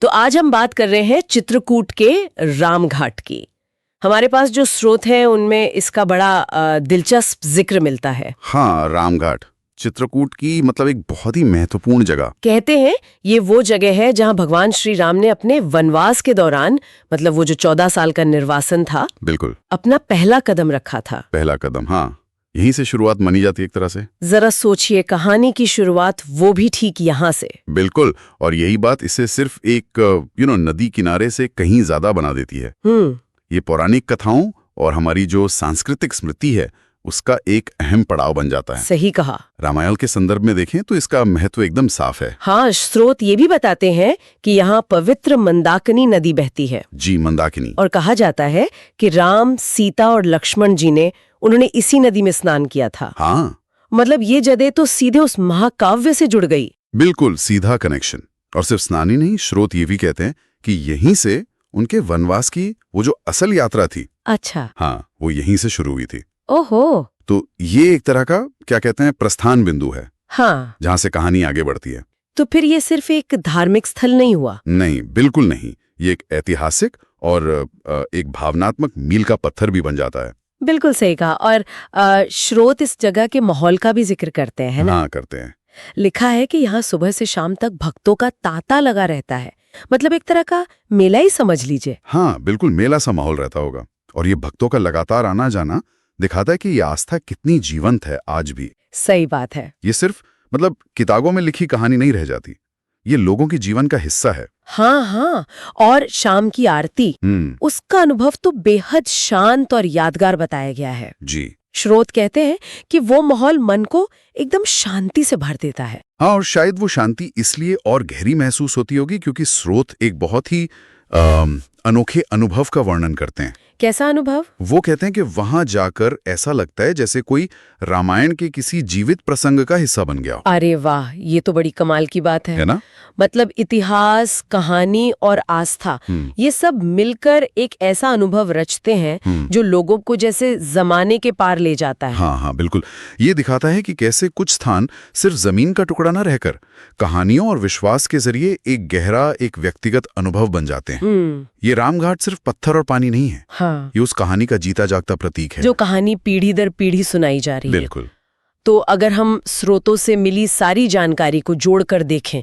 तो आज हम बात कर रहे हैं चित्रकूट के रामघाट की। हमारे पास जो स्रोत हैं उनमें इसका बड़ा दिलचस्प जिक्र मिलता है। हाँ, रामघाट चित्रकूट की मतलब एक बहुत ही महत्वपूर्ण जगह। कहते हैं ये वो जगह है जहां भगवान श्री राम ने अपने वनवास के दौरान, मतलब वो जो 14 साल का निर्वासन था, बिल्कुल अपना पहला कदम रखा था। पहला कदम, हाँ, यहीं से शुरुआत मानी जाती है एक तरह से। जरा सोचिए, कहानी की शुरुआत वो भी ठीक यहाँ से। बिल्कुल, और यही बात इसे सिर्फ एक नदी किनारे से कहीं ज्यादा बना देती है। ये पौराणिक कथाओं और हमारी जो सांस्कृतिक स्मृति है उसका एक अहम पड़ाव बन जाता है। सही कहा। रामायण के संदर्भ में देखें तो इसका महत्व एकदम साफ है। हाँ, स्रोत ये भी बताते हैं कि यहाँ पवित्र मंदाकिनी नदी बहती है। जी, मंदाकिनी। और कहा जाता है कि राम, सीता और लक्ष्मण जी ने उन्होंने इसी नदी में स्नान किया था। हाँ, मतलब ये जगह तो सीधे उस महाकाव्य से जुड़ गई। बिल्कुल सीधा कनेक्शन। और सिर्फ स्नान ही नहीं, स्रोत ये भी कहते हैं कि यहीं से उनके वनवास की वो जो असल यात्रा थी, अच्छा, हाँ, वो यहीं से शुरू हुई थी। ओहो, तो ये एक तरह का क्या कहते हैं प्रस्थान बिंदु है, हाँ, जहां से कहानी आगे बढ़ती है। तो फिर ये सिर्फ एक धार्मिक स्थल नहीं हुआ? नहीं, बिल्कुल नहीं। ये एक ऐतिहासिक और एक भावनात्मक मील का पत्थर भी बन जाता है। बिल्कुल सही कहा। और स्रोत इस जगह के माहौल का भी जिक्र करते हैं ना? हाँ, करते हैं। लिखा है कि यहाँ सुबह से शाम तक भक्तों का तांता लगा रहता है। मतलब एक तरह का मेला ही समझ लीजिए। हाँ, बिल्कुल मेला सा माहौल रहता होगा। और ये भक्तों का लगातार आना जाना दिखाता है कि ये आस्था कितनी जीवंत है आज भी। सही बात है। ये सिर्फ मतलब किताबों में लिखी कहानी नहीं रह जाती, ये लोगों के जीवन का हिस्सा है। हाँ हाँ, और शाम की आरती, उसका अनुभव तो बेहद शांत और यादगार बताया गया है। जी, स्रोत कहते हैं कि वो माहौल मन को एकदम शांति से भर देता है। हाँ, और शायद वो शांति इसलिए और गहरी महसूस होती होगी क्योंकि स्रोत एक बहुत ही अनोखे अनुभव का वर्णन करते हैं। कैसा अनुभव? वो कहते हैं कि वहां जाकर ऐसा लगता है जैसे कोई रामायण के किसी जीवित प्रसंग का हिस्सा बन गया हो। अरे वाह, ये तो बड़ी कमाल की बात है ना? मतलब इतिहास, कहानी और आस्था, ये सब मिलकर एक ऐसा अनुभव रचते हैं जो लोगों को जैसे जमाने के पार ले जाता है। हाँ हाँ, बिल्कुल। ये दिखाता है कि कैसे कुछ स्थान सिर्फ जमीन का टुकड़ा न रहकर कहानियों और विश्वास के जरिए एक गहरा, एक व्यक्तिगत अनुभव बन जाते हैं। ये रामघाट सिर्फ पत्थर और पानी नहीं है। हाँ, ये उस कहानी का जीता जागता प्रतीक है, जो कहानी पीढ़ी दर पीढ़ी सुनाई जा रही है। बिल्कुल। तो अगर हम स्रोतों से मिली सारी जानकारी को जोड़कर देखें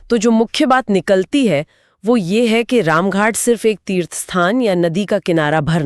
तो जो मुख्य बात निकलती है वो ये है कि रामघाट सिर्फ एक तीर्थ स्थान या नदी का किनारा भर नहीं।